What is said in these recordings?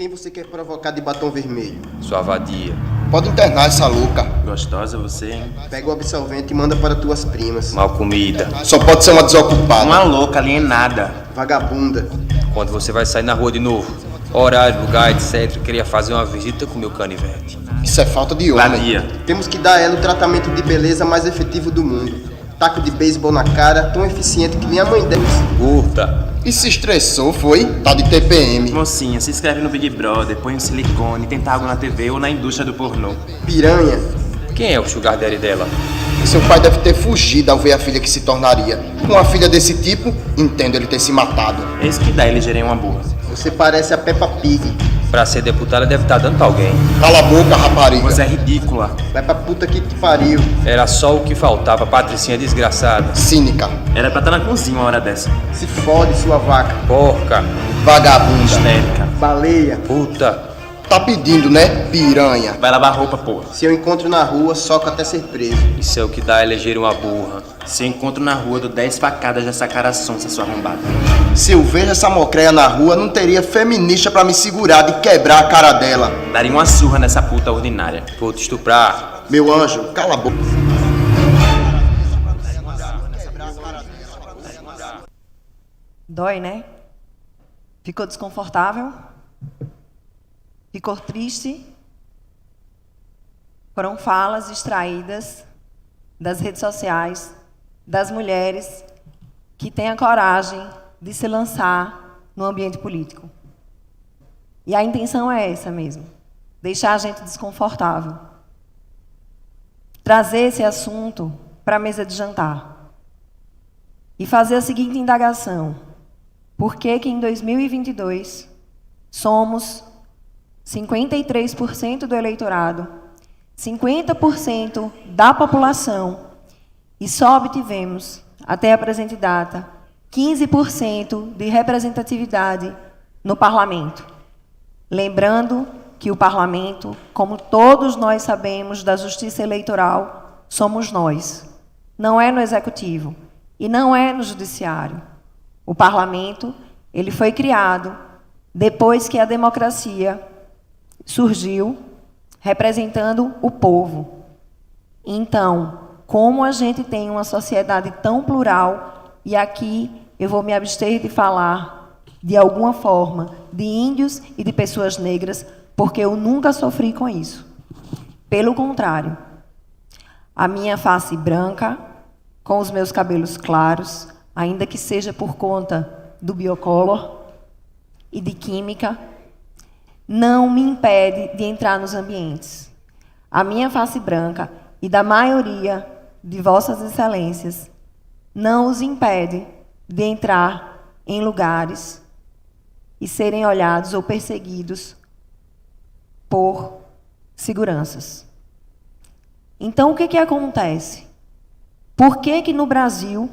Quem você quer provocar de batom vermelho? Sua vadia. Pode internar essa louca. Gostosa você, hein? Pega o absolvente e manda para tuas primas. Mal comida. Só pode ser uma desocupada. Uma louca alienada. Vagabunda. Quando você vai sair na rua de novo? Horário, lugar, etc. Queria fazer uma visita com meu canivete. Isso é falta de homem. Vadia. Temos que dar a ela o tratamento de beleza mais efetivo do mundo. Taco de beisebol na cara, tão eficiente que nem a mãe dela. Curta. E se estressou, foi? Tá de TPM. Mocinha, se inscreve no Big Brother, põe um silicone, tenta algo na TV ou na indústria do pornô. Piranha. Quem é o sugar daddy dela? Seu pai deve ter fugido ao ver a filha que se tornaria. Com uma filha desse tipo, entendo ele ter se matado. É isso que dá ele gerei uma burra. Você parece a Peppa Pig. Pra ser deputada deve estar dando pra alguém. Cala a boca, rapariga. Você é ridícula. Vai pra puta que te pariu. Era só o que faltava, Patricinha desgraçada. Cínica. Era pra estar na cozinha uma hora dessa. Se fode, sua vaca. Porca. Vagabunda. Histérica. Baleia. Puta. Tá pedindo, né? Piranha. Vai lavar roupa, porra. Se eu encontro na rua, soco até ser preso. Isso é o que dá a eleger uma burra. Se eu encontro na rua, dou 10 facadas nessa cara sonsa, sua arrombada. Se eu vejo essa mocreia na rua, não teria feminista pra me segurar de quebrar a cara dela. Daria uma surra nessa puta ordinária. Vou te estuprar. Meu anjo, cala a boca. Dói, né? Ficou desconfortável? Ficou triste? Foram falas extraídas das redes sociais, das mulheres que têm a coragem de se lançar no ambiente político. E a intenção é essa mesmo, deixar a gente desconfortável. Trazer esse assunto para a mesa de jantar. E fazer a seguinte indagação. Por que que em 2022 somos 53% do eleitorado, 50% da população e só obtivemos, até a presente data, 15% de representatividade no parlamento? Lembrando que o parlamento, como todos nós sabemos da justiça eleitoral, somos nós. Não é no executivo e não é no judiciário. O parlamento, ele foi criado depois que a democracia surgiu representando o povo. Então, como a gente tem uma sociedade tão plural, e aqui eu vou me abster de falar, de alguma forma, de índios e de pessoas negras, porque eu nunca sofri com isso. Pelo contrário, a minha face branca, com os meus cabelos claros, ainda que seja por conta do biocolor e de química, não me impede de entrar nos ambientes. A minha face branca e da maioria de vossas excelências não os impede de entrar em lugares e serem olhados ou perseguidos por seguranças. Então, o que acontece? Por que no Brasil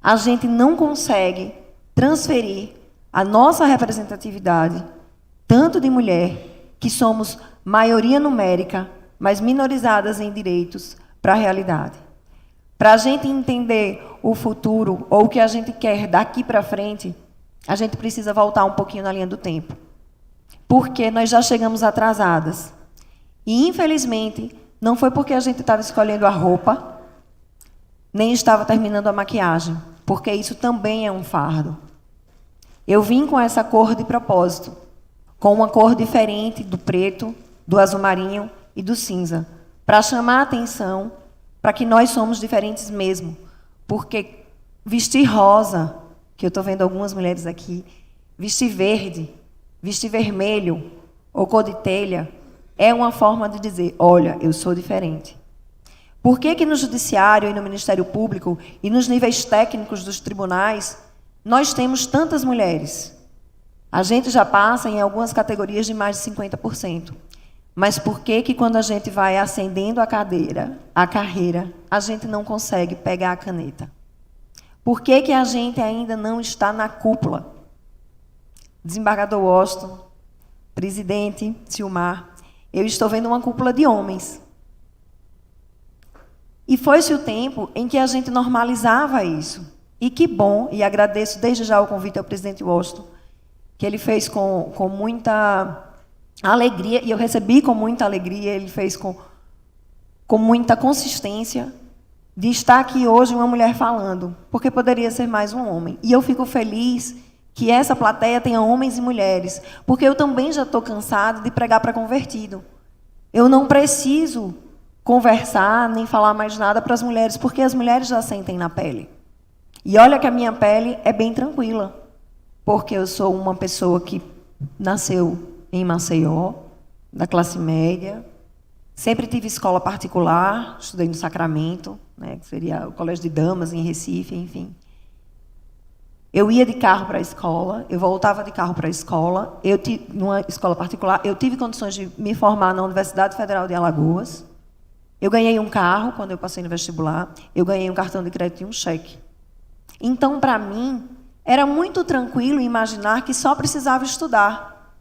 a gente não consegue transferir a nossa representatividade, tanto de mulher, que somos maioria numérica, mas minorizadas em direitos, para a realidade? Para a gente entender o futuro, ou o que a gente quer daqui para frente, a gente precisa voltar um pouquinho na linha do tempo. Porque nós já chegamos atrasadas. E, infelizmente, não foi porque a gente estava escolhendo a roupa, nem estava terminando a maquiagem, porque isso também é um fardo. Eu vim com essa cor de propósito, com uma cor diferente do preto, do azul marinho e do cinza, para chamar a atenção para que nós somos diferentes mesmo. Porque vestir rosa, que eu estou vendo algumas mulheres aqui, vestir verde, vestir vermelho ou cor de telha, é uma forma de dizer, olha, eu sou diferente. Por que no Judiciário e no Ministério Público e nos níveis técnicos dos tribunais nós temos tantas mulheres? A gente já passa em algumas categorias de mais de 50%. Mas por que quando a gente vai ascendendo a carreira, a gente não consegue pegar a caneta? Por que a gente ainda não está na cúpula? Desembargador Washington, presidente Silmar, eu estou vendo uma cúpula de homens. E foi-se o tempo em que a gente normalizava isso. E que bom, e agradeço desde já o convite ao presidente Washington, que ele fez com muita alegria, e eu recebi com muita alegria, ele fez com muita consistência, de estar aqui hoje uma mulher falando, porque poderia ser mais um homem. E eu fico feliz que essa plateia tenha homens e mulheres, porque eu também já estou cansada de pregar para convertido. Eu não preciso conversar, nem falar mais nada para as mulheres, porque as mulheres já sentem na pele. E olha que a minha pele é bem tranquila, porque eu sou uma pessoa que nasceu em Maceió, da classe média, sempre tive escola particular, estudei no Sacramento, né, que seria o Colégio de Damas, em Recife, enfim. Eu ia de carro para a escola, eu voltava de carro para a escola, numa escola particular, eu tive condições de me formar na Universidade Federal de Alagoas, eu ganhei um carro quando eu passei no vestibular, eu ganhei um cartão de crédito e um cheque. Então, para mim, era muito tranquilo imaginar que só precisava estudar.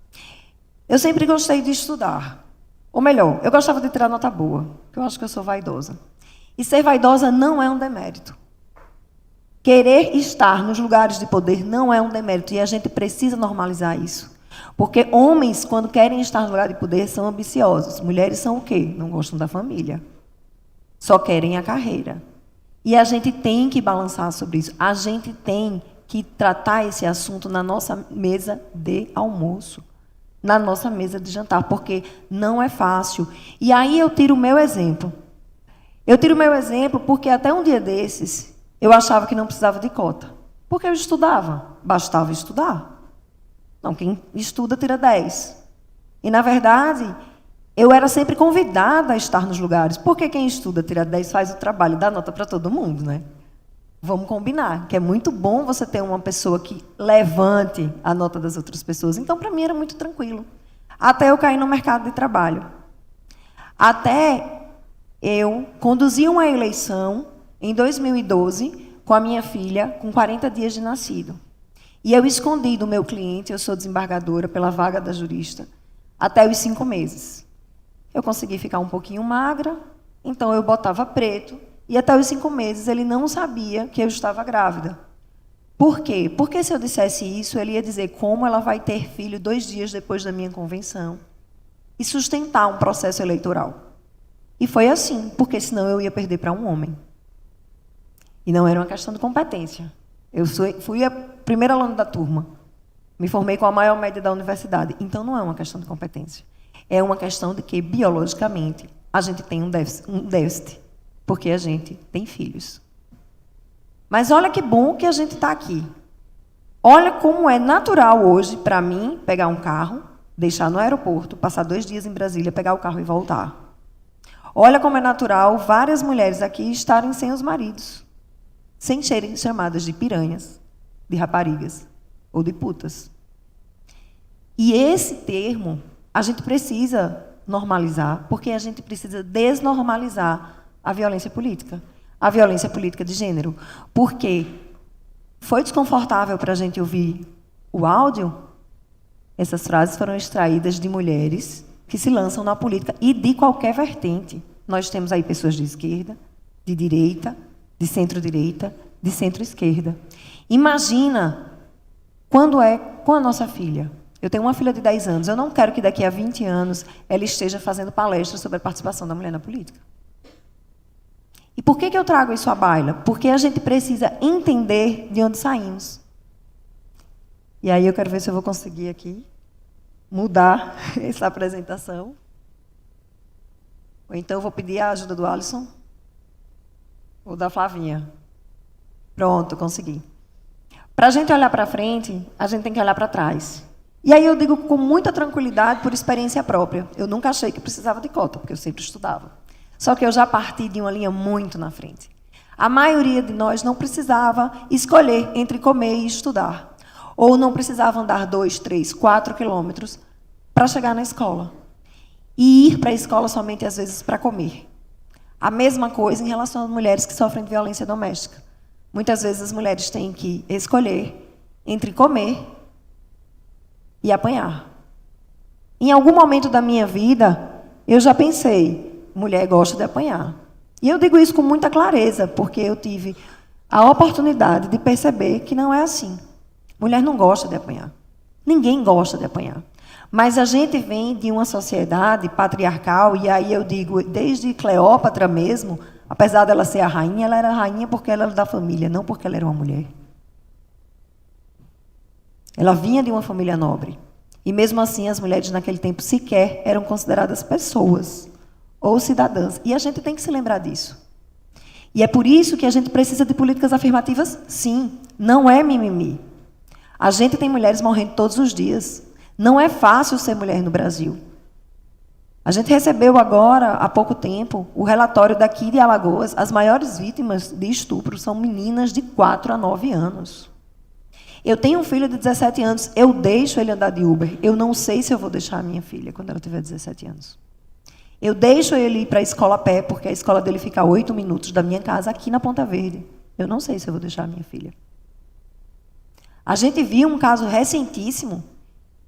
Eu sempre gostei de estudar. Ou melhor, eu gostava de tirar nota boa, porque eu acho que eu sou vaidosa. E ser vaidosa não é um demérito. Querer estar nos lugares de poder não é um demérito, e a gente precisa normalizar isso. Porque homens, quando querem estar no lugar de poder, são ambiciosos. Mulheres são o quê? Não gostam da família. Só querem a carreira. E a gente tem que balançar sobre isso. A gente tem que tratar esse assunto na nossa mesa de almoço, na nossa mesa de jantar, porque não é fácil. E aí eu tiro o meu exemplo. Eu tiro o meu exemplo porque até um dia desses eu achava que não precisava de cota. Porque eu estudava. Bastava estudar. Não, quem estuda tira 10. E, na verdade, eu era sempre convidada a estar nos lugares. Porque quem estuda tira 10 faz o trabalho e dá nota para todo mundo, né? Vamos combinar, que é muito bom você ter uma pessoa que levante a nota das outras pessoas. Então, para mim, era muito tranquilo. Até eu cair no mercado de trabalho. Até eu conduzir uma eleição em 2012 com a minha filha, com 40 dias de nascido. E eu escondi do meu cliente, eu sou desembargadora pela vaga da jurista, até os 5 meses. Eu consegui ficar um pouquinho magra, então eu botava preto, e até os 5 meses ele não sabia que eu estava grávida. Por quê? Porque se eu dissesse isso, ele ia dizer como ela vai ter filho 2 dias depois da minha convenção e sustentar um processo eleitoral. E foi assim, porque senão eu ia perder para um homem. E não era uma questão de competência. Eu fui a primeira aluna da turma. Me formei com a maior média da universidade. Então, não é uma questão de competência. É uma questão de que, biologicamente, a gente tem um déficit, porque a gente tem filhos. Mas olha que bom que a gente está aqui. Olha como é natural hoje, para mim, pegar um carro, deixar no aeroporto, passar 2 dias em Brasília, pegar o carro e voltar. Olha como é natural várias mulheres aqui estarem sem os maridos, sem serem chamadas de piranhas, de raparigas ou de putas. E esse termo a gente precisa normalizar, porque a gente precisa desnormalizar a violência política de gênero. Porque foi desconfortável para a gente ouvir o áudio. Essas frases foram extraídas de mulheres que se lançam na política e de qualquer vertente. Nós temos aí pessoas de esquerda, de direita, de centro-direita, de centro-esquerda. Imagina quando é com a nossa filha. Eu tenho uma filha de 10 anos. Eu não quero que daqui a 20 anos ela esteja fazendo palestras sobre a participação da mulher na política. E por que eu trago isso à baila? Porque a gente precisa entender de onde saímos. E aí eu quero ver se eu vou conseguir aqui mudar essa apresentação. Ou então eu vou pedir a ajuda do Alisson ou da Flavinha. Pronto, consegui. Para a gente olhar para frente, a gente tem que olhar para trás. E aí eu digo com muita tranquilidade, por experiência própria. Eu nunca achei que precisava de cota, porque eu sempre estudava. Só que eu já parti de uma linha muito na frente. A maioria de nós não precisava escolher entre comer e estudar. Ou não precisava andar 2, 3, 4 quilômetros para chegar na escola. E ir para a escola somente, às vezes, para comer. A mesma coisa em relação às mulheres que sofrem de violência doméstica. Muitas vezes as mulheres têm que escolher entre comer e apanhar. Em algum momento da minha vida, eu já pensei, mulher gosta de apanhar. E eu digo isso com muita clareza, porque eu tive a oportunidade de perceber que não é assim. Mulher não gosta de apanhar. Ninguém gosta de apanhar. Mas a gente vem de uma sociedade patriarcal, e aí eu digo, desde Cleópatra mesmo, apesar dela ser a rainha, ela era a rainha porque ela era da família, não porque ela era uma mulher. Ela vinha de uma família nobre. E mesmo assim, as mulheres naquele tempo sequer eram consideradas pessoas ou cidadãs. E a gente tem que se lembrar disso. E é por isso que a gente precisa de políticas afirmativas, sim. Não é mimimi. A gente tem mulheres morrendo todos os dias. Não é fácil ser mulher no Brasil. A gente recebeu agora, há pouco tempo, o relatório daqui de Alagoas. As maiores vítimas de estupro são meninas de 4 a 9 anos. Eu tenho um filho de 17 anos, eu deixo ele andar de Uber. Eu não sei se eu vou deixar a minha filha quando ela tiver 17 anos. Eu deixo ele ir para a escola a pé, porque a escola dele fica a 8 minutos da minha casa, aqui na Ponta Verde. Eu não sei se eu vou deixar a minha filha. A gente viu um caso recentíssimo,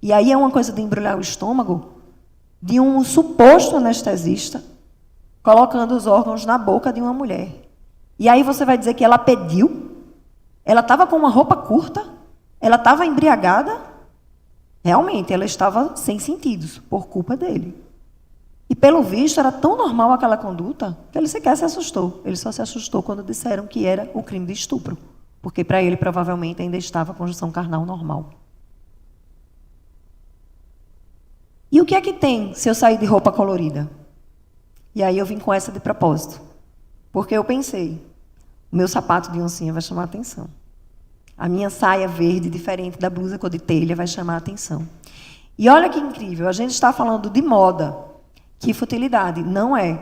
e aí é uma coisa de embrulhar o estômago, de um suposto anestesista colocando os órgãos na boca de uma mulher. E aí você vai dizer que ela pediu? Ela estava com uma roupa curta? Ela estava embriagada? Realmente, ela estava sem sentidos, por culpa dele. E, pelo visto, era tão normal aquela conduta que ele sequer se assustou. Ele só se assustou quando disseram que era o crime de estupro. Porque, para ele, provavelmente, ainda estava a conjunção carnal normal. E o que é que tem se eu sair de roupa colorida? E aí eu vim com essa de propósito. Porque eu pensei, o meu sapato de oncinha vai chamar a atenção. A minha saia verde, diferente da blusa cor de telha, vai chamar a atenção. E olha que incrível, a gente está falando de moda. Que futilidade, não é.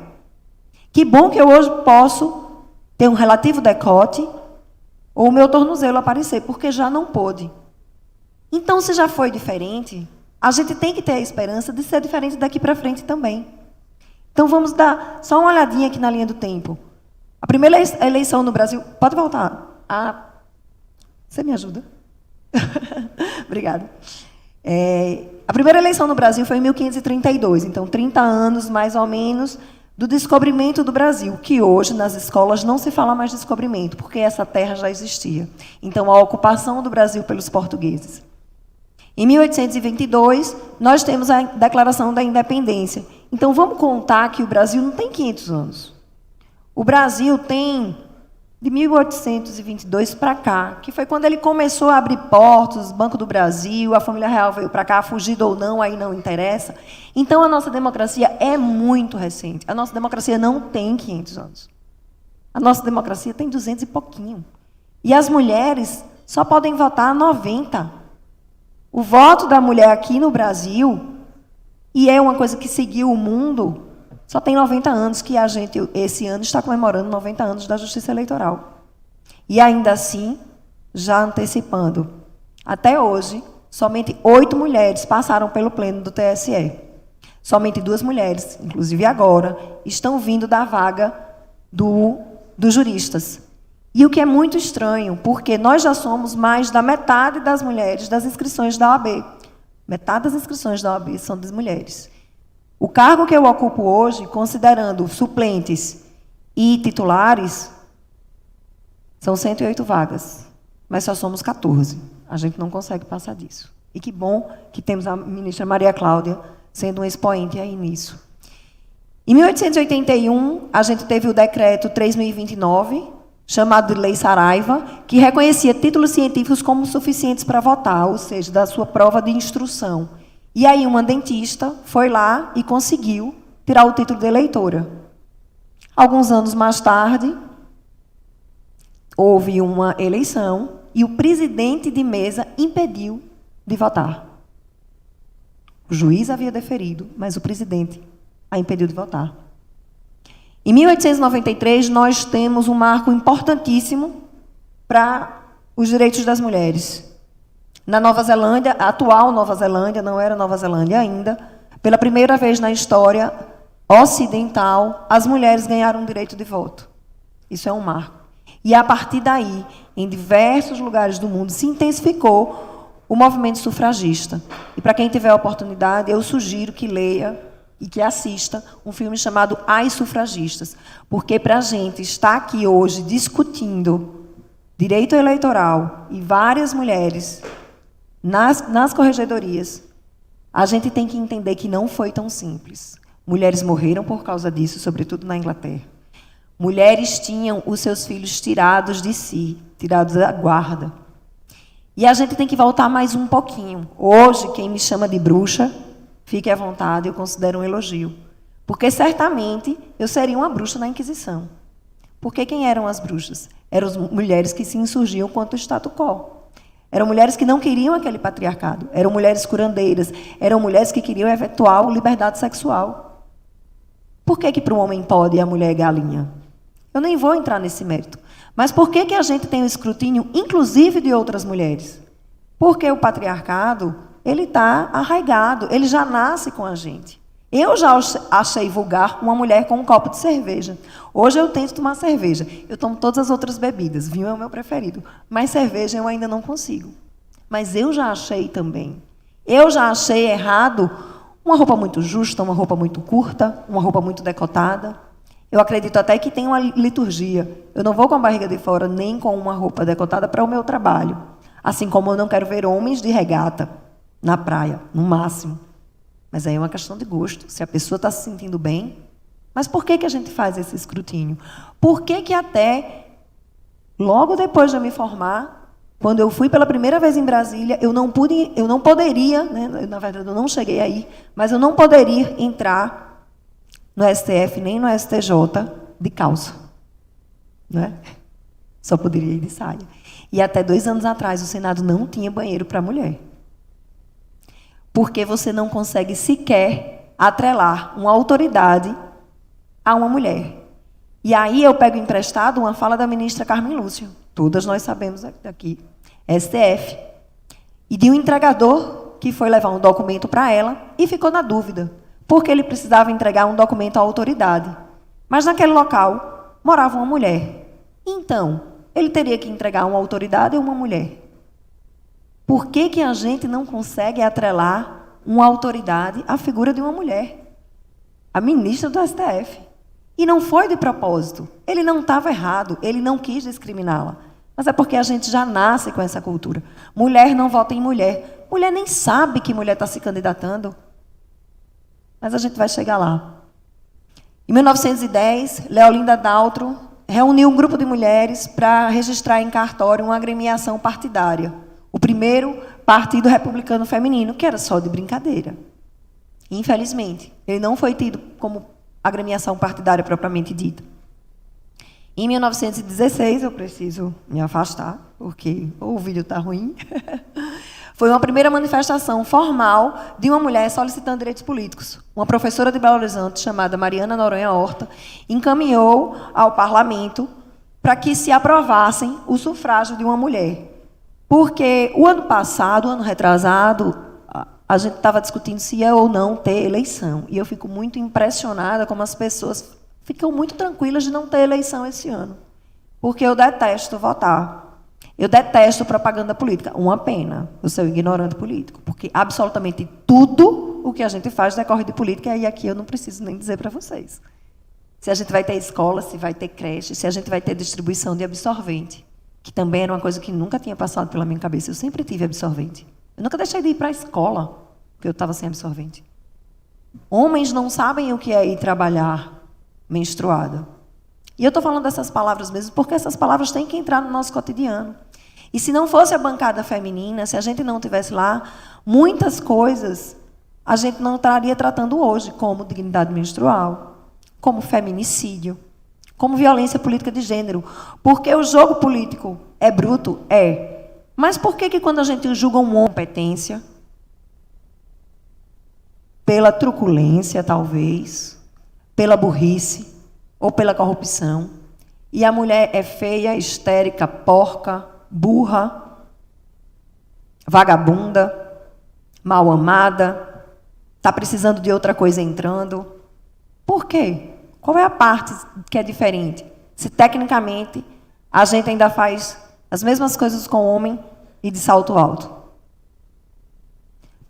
Que bom que eu hoje posso ter um relativo decote ou o meu tornozelo aparecer, porque já não pôde. Então, se já foi diferente, a gente tem que ter a esperança de ser diferente daqui para frente também. Então, vamos dar só uma olhadinha aqui na linha do tempo. A primeira eleição no Brasil... Pode voltar. Você me ajuda? Obrigada. A primeira eleição no Brasil foi em 1532, então 30 anos, mais ou menos, do descobrimento do Brasil, que hoje, nas escolas, não se fala mais descobrimento, porque essa terra já existia. Então, a ocupação do Brasil pelos portugueses. Em 1822, nós temos a Declaração da Independência. Então, vamos contar que o Brasil não tem 500 anos. O Brasil tem... de 1822 para cá, que foi quando ele começou a abrir portos, Banco do Brasil, a família real veio para cá, fugido ou não, aí não interessa. Então, a nossa democracia é muito recente. A nossa democracia não tem 500 anos. A nossa democracia tem 200 e pouquinho. E as mulheres só podem votar 90. O voto da mulher aqui no Brasil, e é uma coisa que seguiu o mundo... Só tem 90 anos que a gente, esse ano, está comemorando 90 anos da Justiça Eleitoral. E ainda assim, já antecipando, até hoje, somente 8 mulheres passaram pelo pleno do TSE. Somente 2 mulheres, inclusive agora, estão vindo da vaga dos juristas. E o que é muito estranho, porque nós já somos mais da metade das mulheres das inscrições da OAB. Metade das inscrições da OAB são das mulheres. O cargo que eu ocupo hoje, considerando suplentes e titulares, são 108 vagas, mas só somos 14. A gente não consegue passar disso. E que bom que temos a ministra Maria Cláudia sendo um expoente aí nisso. Em 1881, a gente teve o decreto 3.029, chamado de Lei Saraiva, que reconhecia títulos científicos como suficientes para votar, ou seja, da sua prova de instrução. E aí uma dentista foi lá e conseguiu tirar o título de eleitora. Alguns anos mais tarde, houve uma eleição e o presidente de mesa impediu de votar. O juiz havia deferido, mas o presidente a impediu de votar. Em 1893, nós temos um marco importantíssimo para os direitos das mulheres. Na Nova Zelândia, a atual Nova Zelândia, não era Nova Zelândia ainda, pela primeira vez na história ocidental, as mulheres ganharam o direito de voto. Isso é um marco. E, a partir daí, em diversos lugares do mundo, se intensificou o movimento sufragista. E, para quem tiver a oportunidade, eu sugiro que leia e que assista um filme chamado As Sufragistas. Porque, para a gente estar aqui hoje discutindo direito eleitoral e várias mulheres nas corregedorias, a gente tem que entender que não foi tão simples. Mulheres morreram por causa disso, sobretudo na Inglaterra. Mulheres tinham os seus filhos tirados de si, tirados da guarda. E a gente tem que voltar mais um pouquinho. Hoje, quem me chama de bruxa, fique à vontade, eu considero um elogio. Porque, certamente, eu seria uma bruxa na Inquisição. Porque quem eram as bruxas? Eram as mulheres que se insurgiam contra o status quo. Eram mulheres que não queriam aquele patriarcado. Eram mulheres curandeiras. Eram mulheres que queriam eventual liberdade sexual. Por que para o homem pode e a mulher é galinha? Eu nem vou entrar nesse mérito. Mas por que a gente tem o escrutínio, inclusive de outras mulheres? Porque o patriarcado, ele está arraigado, ele já nasce com a gente. Eu já achei vulgar uma mulher com um copo de cerveja. Hoje eu tento tomar cerveja. Eu tomo todas as outras bebidas. Vinho é o meu preferido. Mas cerveja eu ainda não consigo. Mas eu já achei também. Eu já achei errado uma roupa muito justa, uma roupa muito curta, uma roupa muito decotada. Eu acredito até que tem uma liturgia. Eu não vou com a barriga de fora nem com uma roupa decotada para o meu trabalho. Assim como eu não quero ver homens de regata na praia, no máximo. Mas aí é uma questão de gosto. Se a pessoa está se sentindo bem. Mas por que a gente faz esse escrutínio? Por que até logo depois de eu me formar, quando eu fui pela primeira vez em Brasília, eu não poderia, né, na verdade eu não cheguei aí, mas eu não poderia entrar no STF nem no STJ de calça. Não é? Só poderia ir de saia. E até 2 anos atrás o Senado não tinha banheiro para mulher. Porque você não consegue sequer atrelar uma autoridade a uma mulher. E aí eu pego emprestado uma fala da ministra Carmen Lúcia. Todas nós sabemos aqui. STF. E de um entregador que foi levar um documento para ela e ficou na dúvida. Porque ele precisava entregar um documento à autoridade. Mas naquele local morava uma mulher. Então, ele teria que entregar uma autoridade a uma mulher. Por que a gente não consegue atrelar uma autoridade à figura de uma mulher? A ministra do STF. E não foi de propósito. Ele não estava errado, ele não quis discriminá-la. Mas é porque a gente já nasce com essa cultura. Mulher não vota em mulher. Mulher nem sabe que mulher está se candidatando. Mas a gente vai chegar lá. Em 1910, Leolinda Daltro reuniu um grupo de mulheres para registrar em cartório uma agremiação partidária. O primeiro Partido Republicano Feminino, que era só de brincadeira. Infelizmente, ele não foi tido como agremiação partidária propriamente dita. Em 1916, eu preciso me afastar, porque o vídeo está ruim. Foi uma primeira manifestação formal de uma mulher solicitando direitos políticos. Uma professora de Belo Horizonte, chamada Mariana Noronha Horta, encaminhou ao parlamento para que se aprovassem o sufrágio de uma mulher. Porque o ano passado, o ano retrasado, a gente estava discutindo se ia ou não ter eleição. E eu fico muito impressionada como as pessoas ficam muito tranquilas de não ter eleição esse ano. Porque eu detesto votar. Eu detesto propaganda política. Uma pena, eu sou ignorante político. Porque absolutamente tudo o que a gente faz decorre de política, e aqui eu não preciso nem dizer para vocês. Se a gente vai ter escola, se vai ter creche, se a gente vai ter distribuição de absorvente, que também era uma coisa que nunca tinha passado pela minha cabeça. Eu sempre tive absorvente. Eu nunca deixei de ir para a escola, porque eu estava sem absorvente. Homens não sabem o que é ir trabalhar menstruada. E eu estou falando dessas palavras mesmo porque essas palavras têm que entrar no nosso cotidiano. E se não fosse a bancada feminina, se a gente não tivesse lá, muitas coisas a gente não estaria tratando hoje, como dignidade menstrual, como feminicídio, como violência política de gênero. Porque o jogo político é bruto? É. Mas por que quando a gente julga uma competência, pela truculência, talvez, pela burrice ou pela corrupção, e a mulher é feia, histérica, porca, burra, vagabunda, mal amada, está precisando de outra coisa entrando? Por quê? Qual é a parte que é diferente? Se tecnicamente a gente ainda faz as mesmas coisas com o homem e de salto alto.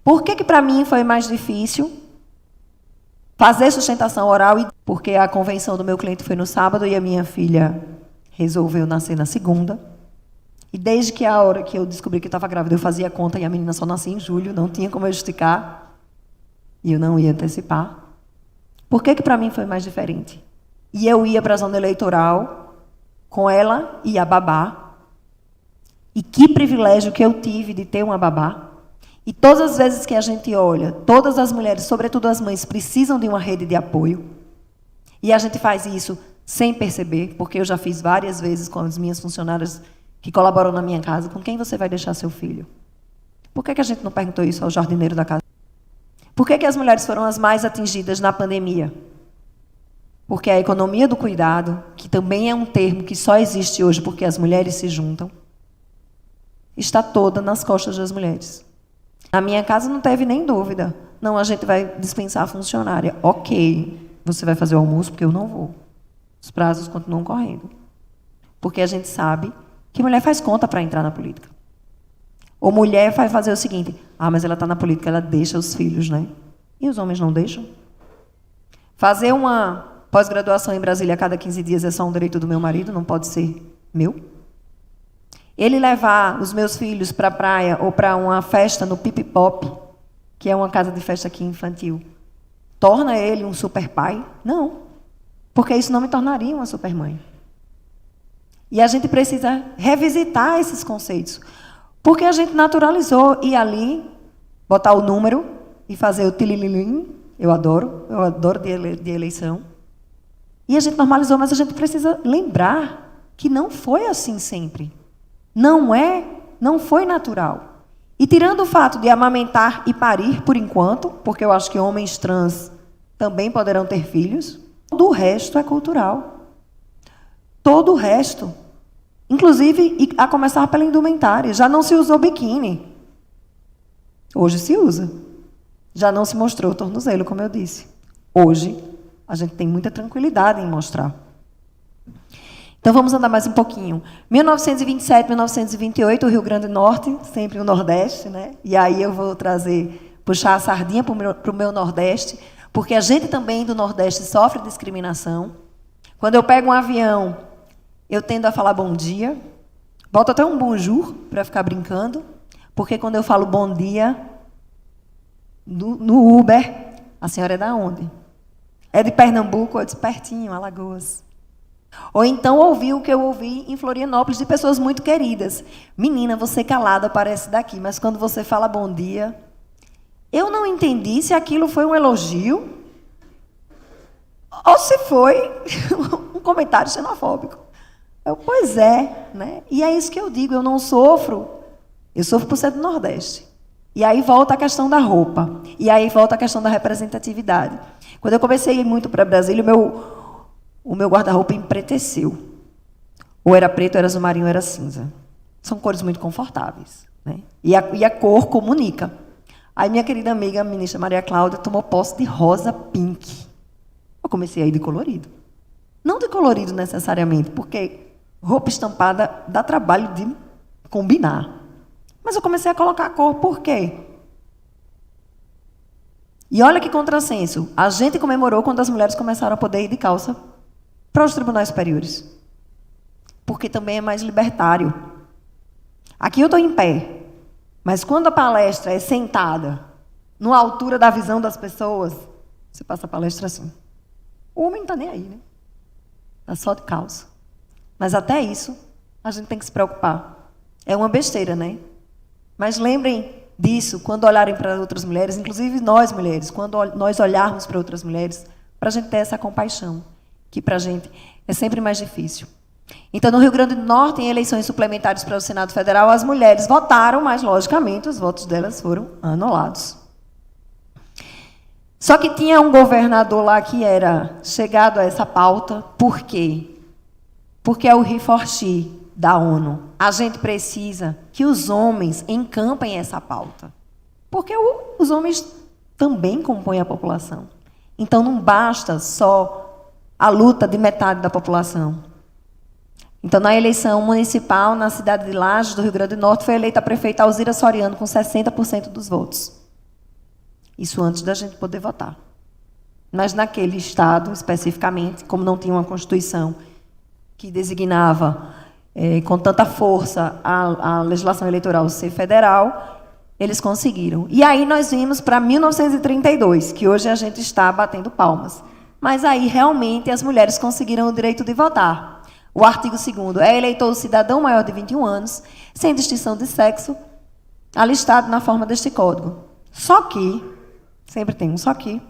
Por que para mim foi mais difícil fazer sustentação oral? Porque a convenção do meu cliente foi no sábado e a minha filha resolveu nascer na segunda. E desde que a hora que eu descobri que eu estava grávida, eu fazia conta e a menina só nascia em julho, não tinha como eu esticar. E eu não ia antecipar. Por que para mim foi mais diferente? E eu ia para a zona eleitoral com ela e a babá. E que privilégio que eu tive de ter uma babá. E todas as vezes que a gente olha, todas as mulheres, sobretudo as mães, precisam de uma rede de apoio. E a gente faz isso sem perceber, porque eu já fiz várias vezes com as minhas funcionárias que colaboram na minha casa. Com quem você vai deixar seu filho? Por que a gente não perguntou isso ao jardineiro da casa? Por que as mulheres foram as mais atingidas na pandemia? Porque a economia do cuidado, que também é um termo que só existe hoje porque as mulheres se juntam, está toda nas costas das mulheres. Na minha casa não teve nem dúvida. Não, a gente vai dispensar a funcionária. Ok, você vai fazer o almoço porque eu não vou. Os prazos continuam correndo. Porque a gente sabe que mulher faz conta para entrar na política. Ou mulher vai fazer o seguinte, mas ela está na política, ela deixa os filhos, né? E os homens não deixam? Fazer uma pós-graduação em Brasília a cada 15 dias é só um direito do meu marido, não pode ser meu? Ele levar os meus filhos para a praia ou para uma festa no Pipi Pop, que é uma casa de festa aqui infantil, torna ele um super pai? Não. Porque isso não me tornaria uma super mãe. E a gente precisa revisitar esses conceitos. Porque a gente naturalizou ir ali, botar o número e fazer o tilililim. Eu adoro de eleição. E a gente normalizou, mas a gente precisa lembrar que não foi assim sempre. Não foi natural. E tirando o fato de amamentar e parir por enquanto, porque eu acho que homens trans também poderão ter filhos, todo o resto é cultural. Todo o resto. Inclusive, a começar pela indumentária. Já não se usou biquíni. Hoje se usa. Já não se mostrou o tornozelo, como eu disse. Hoje, a gente tem muita tranquilidade em mostrar. Então, vamos andar mais um pouquinho. 1927, 1928, o Rio Grande do Norte, sempre o Nordeste, né? E aí eu vou puxar a sardinha para o meu Nordeste, porque a gente também do Nordeste sofre discriminação. Quando eu pego um avião, eu tendo a falar bom dia, boto até um bonjour para ficar brincando, porque quando eu falo bom dia, no Uber, a senhora é da onde? É de Pernambuco, é de pertinho, Alagoas. Ou então ouvi o que eu ouvi em Florianópolis de pessoas muito queridas. Menina, você calada parece daqui, mas quando você fala bom dia, eu não entendi se aquilo foi um elogio ou se foi um comentário xenofóbico. Pois é, né? E é isso que eu digo, eu não sofro, eu sofro por ser do Nordeste. E aí volta a questão da roupa, e aí volta a questão da representatividade. Quando eu comecei a ir muito para Brasília, o meu guarda-roupa empreteceu. Ou era preto, ou era azul marinho, ou era cinza. São cores muito confortáveis, né? E a cor comunica. Aí minha querida amiga, a ministra Maria Cláudia, tomou posse de rosa pink. Eu comecei a ir de colorido. Não de colorido necessariamente, porque roupa estampada dá trabalho de combinar. Mas eu comecei a colocar a cor, por quê? E olha que contrassenso. A gente comemorou quando as mulheres começaram a poder ir de calça para os tribunais superiores. Porque também é mais libertário. Aqui eu estou em pé. Mas quando a palestra é sentada, numa altura da visão das pessoas, você passa a palestra assim. O homem não está nem aí, né? Está só de calça. Mas até isso, a gente tem que se preocupar. É uma besteira, né? Mas lembrem disso quando olharem para outras mulheres, inclusive nós mulheres, quando nós olharmos para outras mulheres, para a gente ter essa compaixão, que para a gente é sempre mais difícil. Então, no Rio Grande do Norte, em eleições suplementares para o Senado Federal, as mulheres votaram, mas, logicamente, os votos delas foram anulados. Só que tinha um governador lá que era chegado a essa pauta. Por quê? Porque é o He4She da ONU. A gente precisa que os homens encampem essa pauta. Porque os homens também compõem a população. Então, não basta só a luta de metade da população. Então, na eleição municipal, na cidade de Lages, do Rio Grande do Norte, foi eleita a prefeita Alzira Soriano com 60% dos votos. Isso antes da gente poder votar. Mas naquele estado, especificamente, como não tinha uma Constituição que designava com tanta força a legislação eleitoral ser federal, eles conseguiram. E aí nós vimos para 1932, que hoje a gente está batendo palmas. Mas aí, realmente, as mulheres conseguiram o direito de votar. O artigo 2º é eleitor o cidadão maior de 21 anos, sem distinção de sexo, alistado na forma deste código. Só que, sempre tem um só que,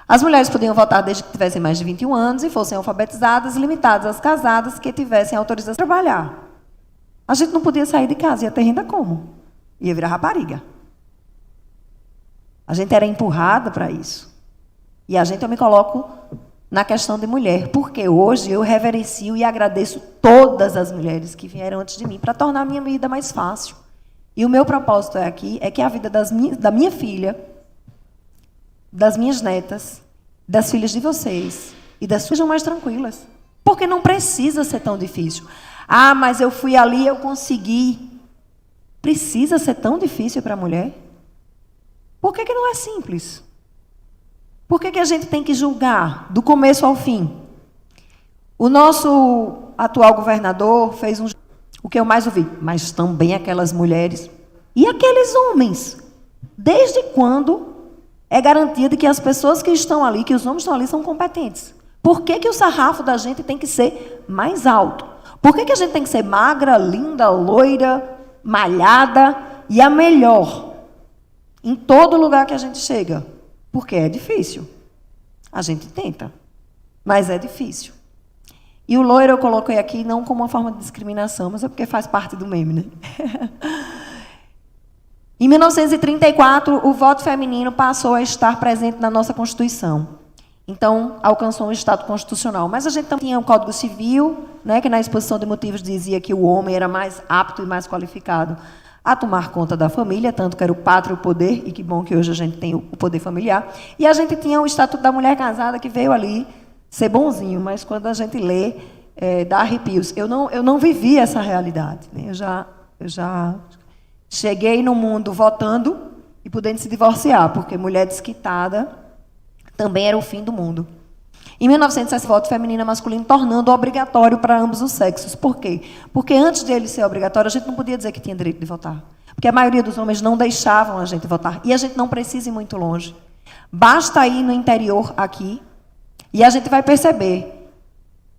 as mulheres podiam votar desde que tivessem mais de 21 anos e fossem alfabetizadas, limitadas às casadas que tivessem autorização para trabalhar. A gente não podia sair de casa, ia ter renda como? Ia virar rapariga. A gente era empurrada para isso. E eu me coloco na questão de mulher, porque hoje eu reverencio e agradeço todas as mulheres que vieram antes de mim para tornar a minha vida mais fácil. E o meu propósito aqui é que a vida da minha filha, das minhas netas, das filhas de vocês e das suas sejam mais tranquilas. Porque não precisa ser tão difícil. Ah, mas eu fui ali e eu consegui. Precisa ser tão difícil para a mulher? Por que não é simples? Por que a gente tem que julgar do começo ao fim? O nosso atual governador fez o que eu mais ouvi, mas também aquelas mulheres e aqueles homens. Desde quando é garantia de que as pessoas que estão ali, que os homens estão ali, são competentes? Por que o sarrafo da gente tem que ser mais alto? Por que a gente tem que ser magra, linda, loira, malhada e a melhor em todo lugar que a gente chega? Porque é difícil. A gente tenta, mas é difícil. E o loiro eu coloquei aqui não como uma forma de discriminação, mas é porque faz parte do meme, né? Em 1934, o voto feminino passou a estar presente na nossa Constituição. Então, alcançou um estado constitucional. Mas a gente também tinha um Código Civil, né, que na exposição de motivos dizia que o homem era mais apto e mais qualificado a tomar conta da família, tanto que era o pátrio poder, e que bom que hoje a gente tem o poder familiar. E a gente tinha o Estatuto da Mulher Casada, que veio ali ser bonzinho, mas quando a gente lê, dá arrepios. Eu não vivi essa realidade. Né? Eu já cheguei no mundo votando e podendo se divorciar, porque mulher desquitada também era o fim do mundo. Em 1960, voto feminino e masculino, tornando obrigatório para ambos os sexos. Por quê? Porque antes dele ser obrigatório, a gente não podia dizer que tinha direito de votar. Porque a maioria dos homens não deixavam a gente votar. E a gente não precisa ir muito longe. Basta ir no interior aqui e a gente vai perceber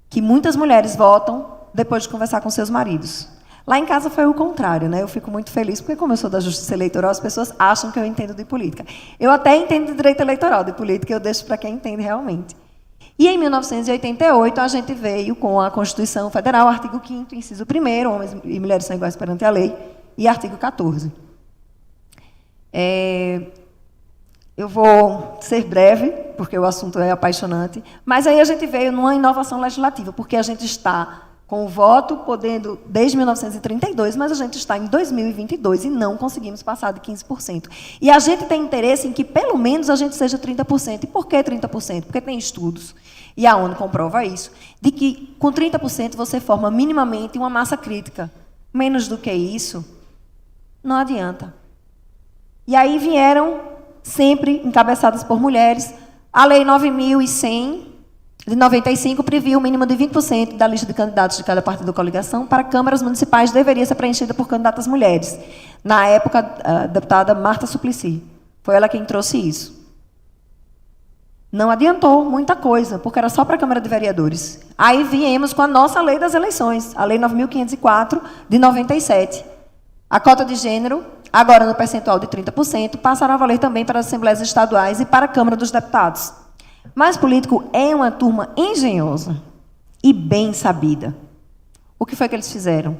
que muitas mulheres votam depois de conversar com seus maridos. Lá em casa foi o contrário, né? Eu fico muito feliz, porque como eu sou da Justiça Eleitoral, as pessoas acham que eu entendo de política. Eu até entendo de direito eleitoral, de política eu deixo para quem entende realmente. E em 1988, a gente veio com a Constituição Federal, artigo 5º, inciso 1º, homens e mulheres são iguais perante a lei, e artigo 14. Eu vou ser breve, porque o assunto é apaixonante, mas aí a gente veio numa inovação legislativa, porque a gente está com o voto podendo desde 1932, mas a gente está em 2022 e não conseguimos passar de 15%. E a gente tem interesse em que, pelo menos, a gente seja 30%. E por que 30%? Porque tem estudos, e a ONU comprova isso, de que com 30% você forma minimamente uma massa crítica. Menos do que isso, não adianta. E aí vieram, sempre encabeçadas por mulheres, a Lei 9.100, de 95, previa o mínimo de 20% da lista de candidatos de cada partido ou coligação para câmaras municipais deveria ser preenchida por candidatas mulheres. Na época, a deputada Marta Suplicy. Foi ela quem trouxe isso. Não adiantou muita coisa, porque era só para a Câmara de Vereadores. Aí viemos com a nossa lei das eleições, a Lei 9.504, de 97. A cota de gênero, agora no percentual de 30%, passará a valer também para as Assembleias Estaduais e para a Câmara dos Deputados. Mas político é uma turma engenhosa e bem sabida. O que foi que eles fizeram?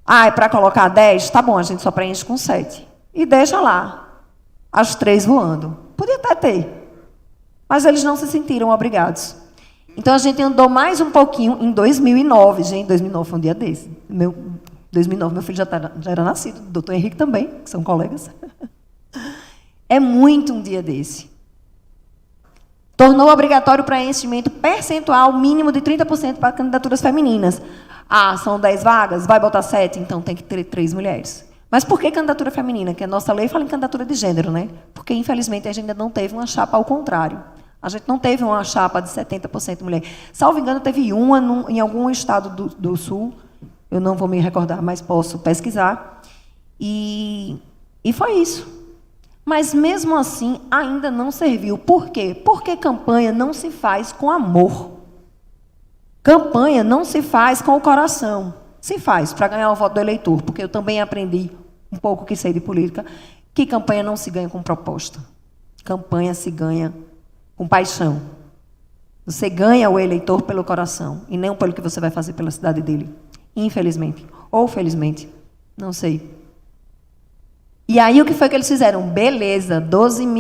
Ah, é para colocar 10? Tá bom, a gente só preenche com 7. E deixa lá, as 3 voando. Podia até ter, mas eles não se sentiram obrigados. Então, a gente andou mais um pouquinho em 2009. Gente, 2009 foi um dia desse. 2009, meu filho já era nascido, o doutor Henrique também, que são colegas. É muito um dia desse. Tornou obrigatório o preenchimento percentual mínimo de 30% para candidaturas femininas. Ah, são 10 vagas, vai botar 7, então tem que ter 3 mulheres. Mas por que candidatura feminina? Que a nossa lei fala em candidatura de gênero, né? Porque, infelizmente, a gente ainda não teve uma chapa ao contrário. A gente não teve uma chapa de 70% mulher. Salvo engano, teve uma em algum estado do Sul, eu não vou me recordar, mas posso pesquisar. E foi isso. Mas, mesmo assim, ainda não serviu. Por quê? Porque campanha não se faz com amor. Campanha não se faz com o coração. Se faz para ganhar o voto do eleitor, porque eu também aprendi, um pouco que sei de política, que campanha não se ganha com proposta. Campanha se ganha com paixão. Você ganha o eleitor pelo coração, e não pelo que você vai fazer pela cidade dele. Infelizmente. Ou felizmente. Não sei. E aí, o que foi que eles fizeram? Beleza,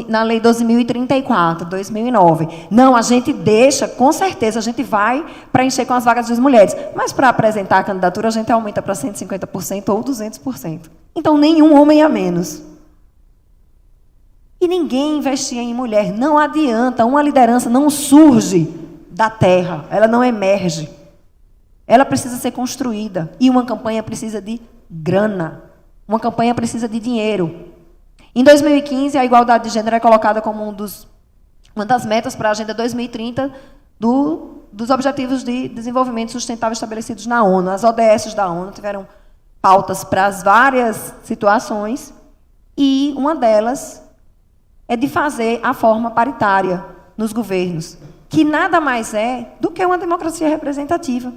na Lei 12.034, 2009. Não, a gente deixa, com certeza, a gente vai preencher com as vagas das mulheres. Mas, para apresentar a candidatura, a gente aumenta para 150% ou 200%. Então, nenhum homem a menos. E ninguém investia em mulher. Não adianta, uma liderança não surge da terra, ela não emerge. Ela precisa ser construída. E uma campanha precisa de grana. Uma campanha precisa de dinheiro. Em 2015, a igualdade de gênero é colocada como uma das metas para a Agenda 2030 dos Objetivos de Desenvolvimento Sustentável estabelecidos na ONU. As ODS da ONU tiveram pautas para as várias situações, e uma delas é de fazer a forma paritária nos governos, que nada mais é do que uma democracia representativa.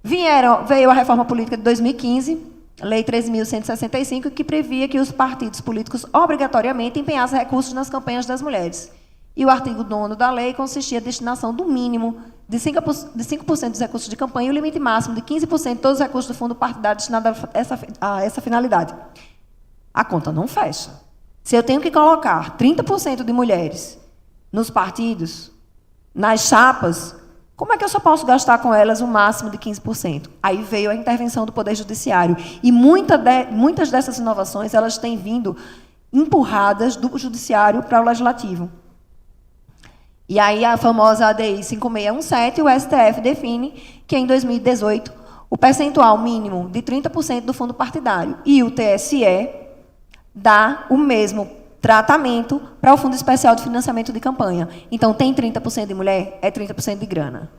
Veio a reforma política de 2015, Lei 13.165, que previa que os partidos políticos obrigatoriamente empenhassem recursos nas campanhas das mulheres. E o artigo 9º da lei consistia a destinação do mínimo de 5% dos recursos de campanha e o limite máximo de 15% de todos os recursos do fundo partidário destinados a essa finalidade. A conta não fecha. Se eu tenho que colocar 30% de mulheres nos partidos, nas chapas, como é que eu só posso gastar com elas o máximo de 15%? Aí veio a intervenção do Poder Judiciário. E muitas dessas inovações elas têm vindo empurradas do Judiciário para o Legislativo. E aí a famosa ADI 5617, o STF define que, em 2018, o percentual mínimo de 30% do fundo partidário. E o TSE dá o mesmo tratamento para o Fundo Especial de Financiamento de Campanha. Então, tem 30% de mulher? É 30% de grana.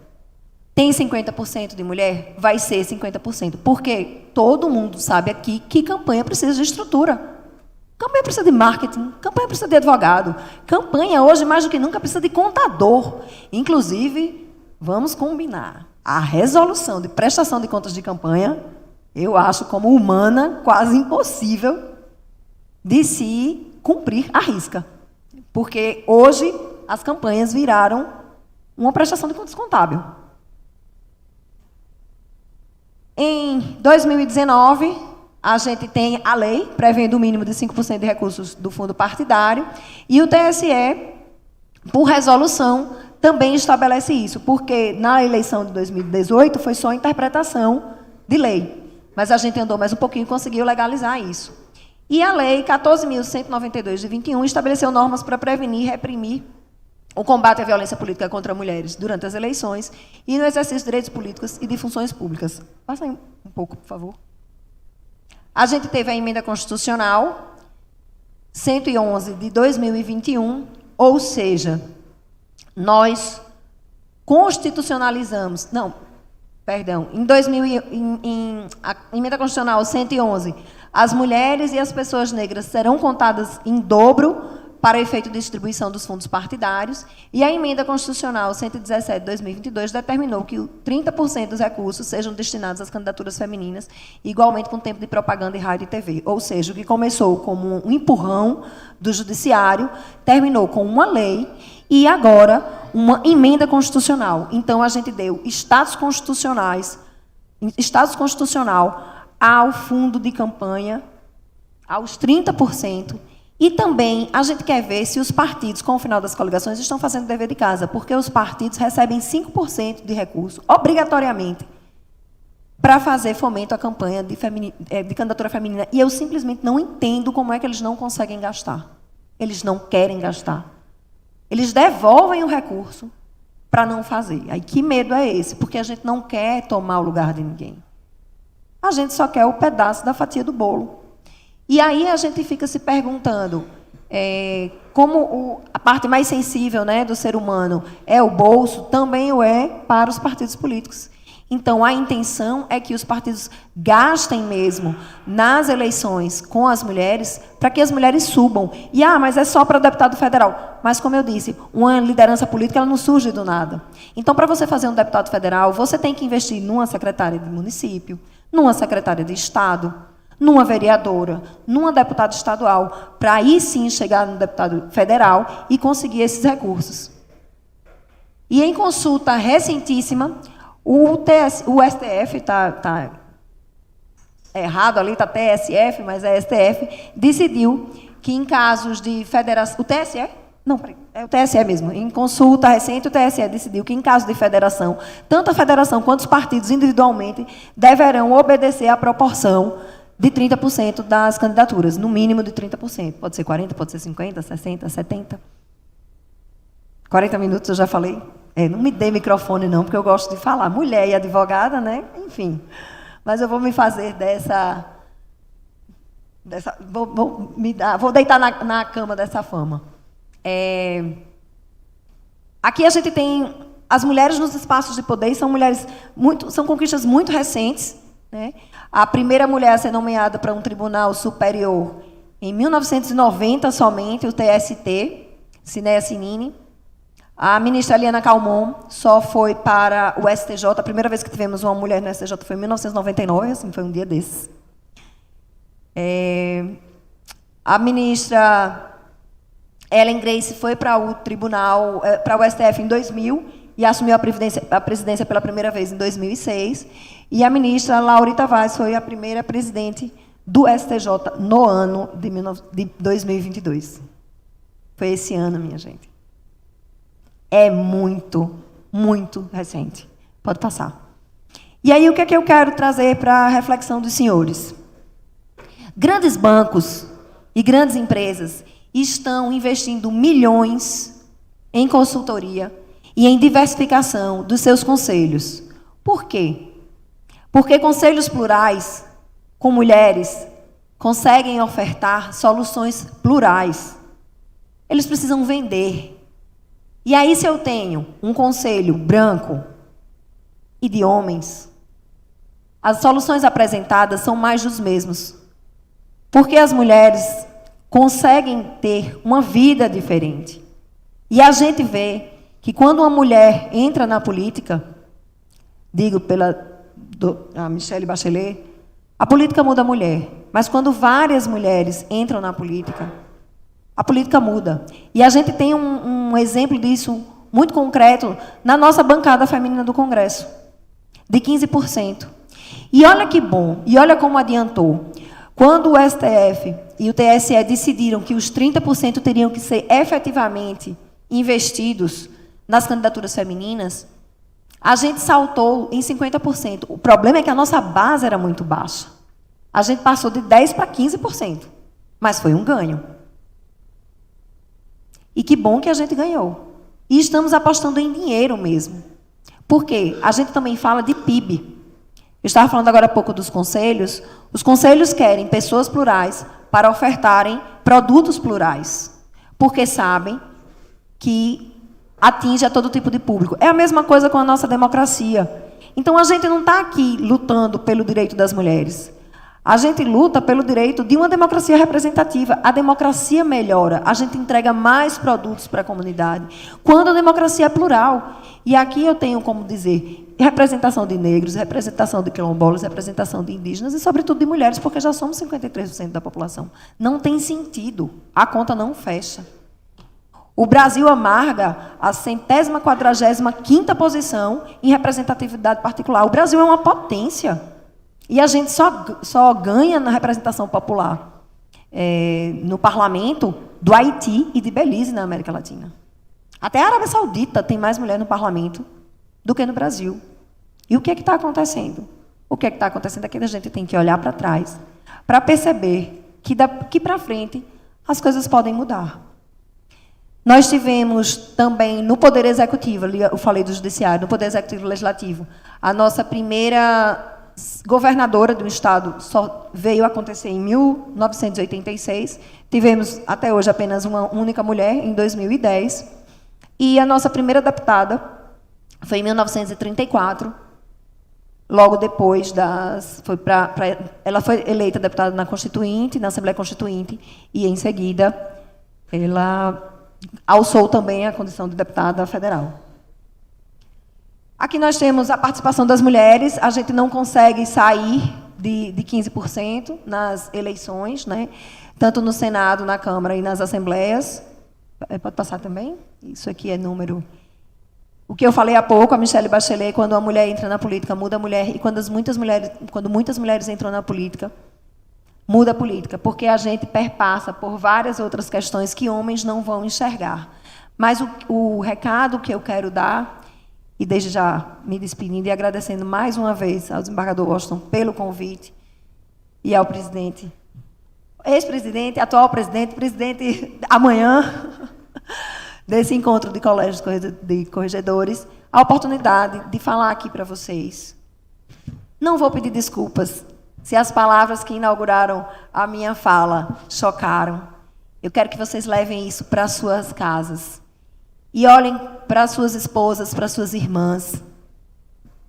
Tem 50% de mulher? Vai ser 50%. Porque todo mundo sabe aqui que campanha precisa de estrutura. Campanha precisa de marketing, campanha precisa de advogado. Campanha, hoje, mais do que nunca, precisa de contador. Inclusive, vamos combinar, a resolução de prestação de contas de campanha, eu acho como humana quase impossível de se cumprir à risca. Porque hoje as campanhas viraram uma prestação de contas contábil. Em 2019, a gente tem a lei prevendo o mínimo de 5% de recursos do fundo partidário, e o TSE, por resolução, também estabelece isso, porque na eleição de 2018 foi só interpretação de lei, mas a gente andou mais um pouquinho e conseguiu legalizar isso. E a Lei 14.192, de 21, estabeleceu normas para prevenir e reprimir o combate à violência política contra mulheres durante as eleições e no exercício de direitos políticos e de funções públicas. Passa aí um pouco, por favor. A gente teve a emenda constitucional 111, de 2021, ou seja, nós constitucionalizamos... Não, perdão, a emenda constitucional 111... As mulheres e as pessoas negras serão contadas em dobro para efeito de distribuição dos fundos partidários, e a emenda constitucional 117 de 2022 determinou que 30% dos recursos sejam destinados às candidaturas femininas, igualmente com tempo de propaganda em rádio e TV. Ou seja, o que começou como um empurrão do Judiciário, terminou com uma lei e agora uma emenda constitucional. Então, a gente deu status constitucional ao fundo de campanha, aos 30%, e também a gente quer ver se os partidos, com o final das coligações, estão fazendo o dever de casa, porque os partidos recebem 5% de recurso, obrigatoriamente, para fazer fomento à campanha de candidatura feminina. E eu simplesmente não entendo como é que eles não conseguem gastar. Eles não querem gastar. Eles devolvem o recurso para não fazer. Aí que medo é esse? Porque a gente não quer tomar o lugar de ninguém. A gente só quer o pedaço da fatia do bolo. E aí a gente fica se perguntando, como a parte mais sensível, né, do ser humano é o bolso, também o é para os partidos políticos. Então, a intenção é que os partidos gastem mesmo nas eleições com as mulheres para que as mulheres subam. E, mas é só para deputado federal. Mas, como eu disse, uma liderança política ela não surge do nada. Então, para você fazer um deputado federal, você tem que investir numa secretária de município, numa secretária de Estado, numa vereadora, numa deputada estadual, para aí sim chegar no deputado federal e conseguir esses recursos. E em consulta recentíssima, o STF está errado ali, está TSF, mas é STF, decidiu que em casos de federação... O TSE? Não, peraí, é o TSE mesmo. Em consulta recente, o TSE decidiu que em caso de federação, tanto a federação quanto os partidos individualmente deverão obedecer à proporção de 30% das candidaturas, no mínimo de 30%. Pode ser 40%, pode ser 50%, 60%, 70%. 40 minutos eu já falei. Não me dê microfone, não, porque eu gosto de falar. Mulher e advogada, né? Enfim. Mas eu vou me fazer vou deitar na cama dessa fama. Aqui a gente tem as mulheres nos espaços de poder, são conquistas muito recentes, né? A primeira mulher a ser nomeada para um tribunal superior em 1990 somente, o TST, Cineia Cinini. A ministra Eliana Calmon só foi para o STJ, a primeira vez que tivemos uma mulher no STJ foi em 1999, assim, foi um dia desses. A ministra Ellen Grace foi para o tribunal, para o STF em 2000 e assumiu a presidência pela primeira vez em 2006. E a ministra Laurita Vaz foi a primeira presidente do STJ no ano de 2022. Foi esse ano, minha gente. É muito, muito recente. Pode passar. E aí, o que é que eu quero trazer para a reflexão dos senhores? Grandes bancos e grandes empresas estão investindo milhões em consultoria e em diversificação dos seus conselhos. Por quê? Porque conselhos plurais, com mulheres, conseguem ofertar soluções plurais. Eles precisam vender. E aí, se eu tenho um conselho branco e de homens, as soluções apresentadas são mais dos mesmos. Porque as mulheres conseguem ter uma vida diferente. E a gente vê que quando uma mulher entra na política, digo pela a Michelle Bachelet, a política muda a mulher. Mas quando várias mulheres entram na política, a política muda. E a gente tem um exemplo disso muito concreto na nossa bancada feminina do Congresso, de 15%. E olha que bom, e olha como adiantou. Quando o STF e o TSE decidiram que os 30% teriam que ser efetivamente investidos nas candidaturas femininas, a gente saltou em 50%. O problema é que a nossa base era muito baixa. A gente passou de 10% para 15%, mas foi um ganho. E que bom que a gente ganhou. E estamos apostando em dinheiro mesmo. Por quê? A gente também fala de PIB. Eu estava falando agora há pouco dos conselhos. Os conselhos querem pessoas plurais para ofertarem produtos plurais, porque sabem que atinge a todo tipo de público. É a mesma coisa com a nossa democracia. Então, a gente não está aqui lutando pelo direito das mulheres. A gente luta pelo direito de uma democracia representativa. A democracia melhora, a gente entrega mais produtos para a comunidade. Quando a democracia é plural. E aqui eu tenho como dizer representação de negros, representação de quilombolas, representação de indígenas e, sobretudo, de mulheres, porque já somos 53% da população. Não tem sentido. A conta não fecha. O Brasil amarga a 145ª posição em representatividade particular. O Brasil é uma potência. E a gente só ganha na representação popular no parlamento do Haiti e de Belize, na América Latina. Até a Arábia Saudita tem mais mulher no parlamento do que no Brasil. E o que é que está acontecendo? O que é que está acontecendo é que a gente tem que olhar para trás para perceber que daqui para frente as coisas podem mudar. Nós tivemos também no Poder Executivo, eu falei do Judiciário, no Poder Executivo Legislativo, a nossa primeira governadora do Estado só veio acontecer em 1986. Tivemos, até hoje, apenas uma única mulher, em 2010. E a nossa primeira deputada foi em 1934. logo depois ela foi eleita deputada na Constituinte, na Assembleia Constituinte, e, em seguida, ela alçou também a condição de deputada federal. Aqui nós temos a participação das mulheres. A gente não consegue sair de 15% nas eleições, né? Tanto no Senado, na Câmara e nas Assembleias. Pode passar também? Isso aqui é número... O que eu falei há pouco, a Michelle Bachelet, quando a mulher entra na política, muda a mulher, e quando muitas mulheres entram na política, muda a política, porque a gente perpassa por várias outras questões que homens não vão enxergar. Mas o recado que eu quero dar, e desde já me despedindo e agradecendo mais uma vez ao desembargador Washington pelo convite, e ao presidente, ex-presidente, atual presidente, presidente amanhã, desse encontro de colégios de corregedores, a oportunidade de falar aqui para vocês. Não vou pedir desculpas se as palavras que inauguraram a minha fala chocaram. Eu quero que vocês levem isso para as suas casas. E olhem para as suas esposas, para as suas irmãs,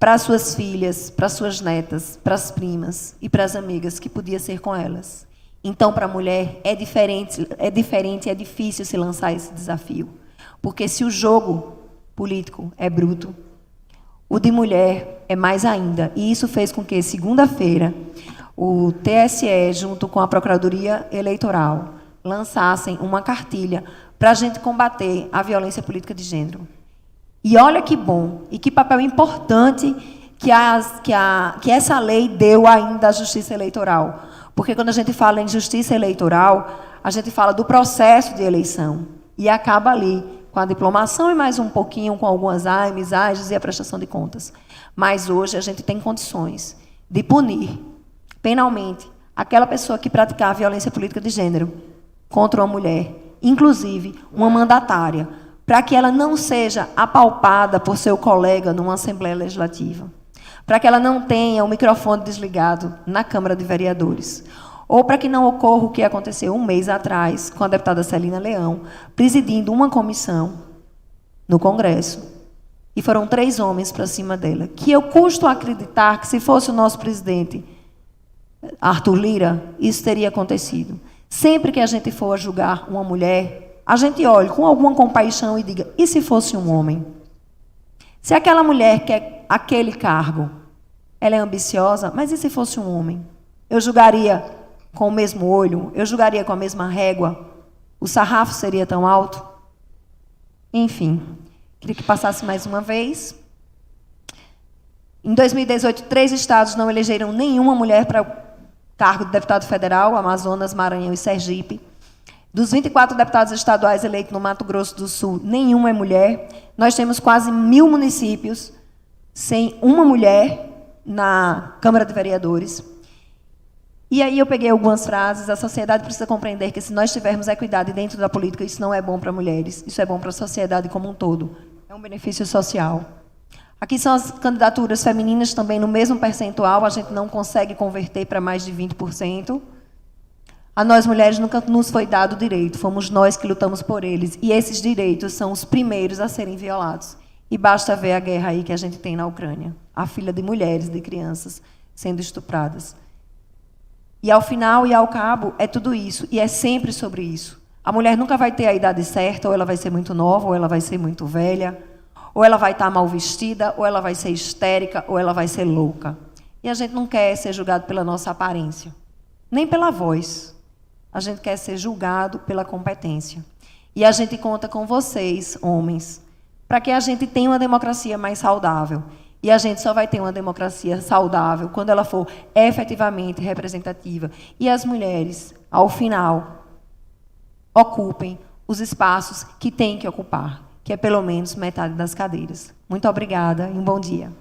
para as suas filhas, para as suas netas, para as primas e para as amigas, que podia ser com elas. Então, para a mulher, é diferente, é difícil se lançar esse desafio. Porque se o jogo político é bruto, o de mulher é mais ainda. E isso fez com que, segunda-feira, o TSE, junto com a Procuradoria Eleitoral, lançassem uma cartilha para a gente combater a violência política de gênero. E olha que bom, e que papel importante que essa lei deu ainda à Justiça Eleitoral. Porque quando a gente fala em Justiça Eleitoral, a gente fala do processo de eleição. E acaba ali, com a diplomação e mais um pouquinho com algumas amizades e a prestação de contas. Mas hoje a gente tem condições de punir penalmente aquela pessoa que praticar a violência política de gênero contra uma mulher, inclusive uma mandatária, para que ela não seja apalpada por seu colega numa Assembleia Legislativa, para que ela não tenha o microfone desligado na Câmara de Vereadores, ou para que não ocorra o que aconteceu um mês atrás com a deputada Celina Leão, presidindo uma comissão no Congresso, e foram 3 homens para cima dela, que eu custo acreditar que, se fosse o nosso presidente Arthur Lira, isso teria acontecido. Sempre que a gente for julgar uma mulher, a gente olhe com alguma compaixão e diga, e se fosse um homem? Se aquela mulher quer aquele cargo, ela é ambiciosa, mas e se fosse um homem? Eu julgaria com o mesmo olho? Eu julgaria com a mesma régua? O sarrafo seria tão alto? Enfim, queria que passasse mais uma vez. Em 2018, 3 estados não elegeram nenhuma mulher para o cargo de deputado federal, Amazonas, Maranhão e Sergipe. Dos 24 deputados estaduais eleitos no Mato Grosso do Sul, nenhuma é mulher. Nós temos quase 1000 municípios sem uma mulher na Câmara de Vereadores. E aí eu peguei algumas frases. A sociedade precisa compreender que, se nós tivermos equidade dentro da política, isso não é bom para mulheres, isso é bom para a sociedade como um todo. É um benefício social. Aqui são as candidaturas femininas também no mesmo percentual, a gente não consegue converter para mais de 20%. A nós, mulheres, nunca nos foi dado direito, fomos nós que lutamos por eles. E esses direitos são os primeiros a serem violados. E basta ver a guerra aí que a gente tem na Ucrânia. A filha de mulheres, de crianças, sendo estupradas. E, ao final e ao cabo, é tudo isso. E é sempre sobre isso. A mulher nunca vai ter a idade certa, ou ela vai ser muito nova, ou ela vai ser muito velha, ou ela vai estar mal vestida, ou ela vai ser histérica, ou ela vai ser louca. E a gente não quer ser julgado pela nossa aparência, nem pela voz. A gente quer ser julgado pela competência. E a gente conta com vocês, homens, para que a gente tenha uma democracia mais saudável. E a gente só vai ter uma democracia saudável quando ela for efetivamente representativa. E as mulheres, ao final, ocupem os espaços que têm que ocupar, que é pelo menos metade das cadeiras. Muito obrigada e um bom dia.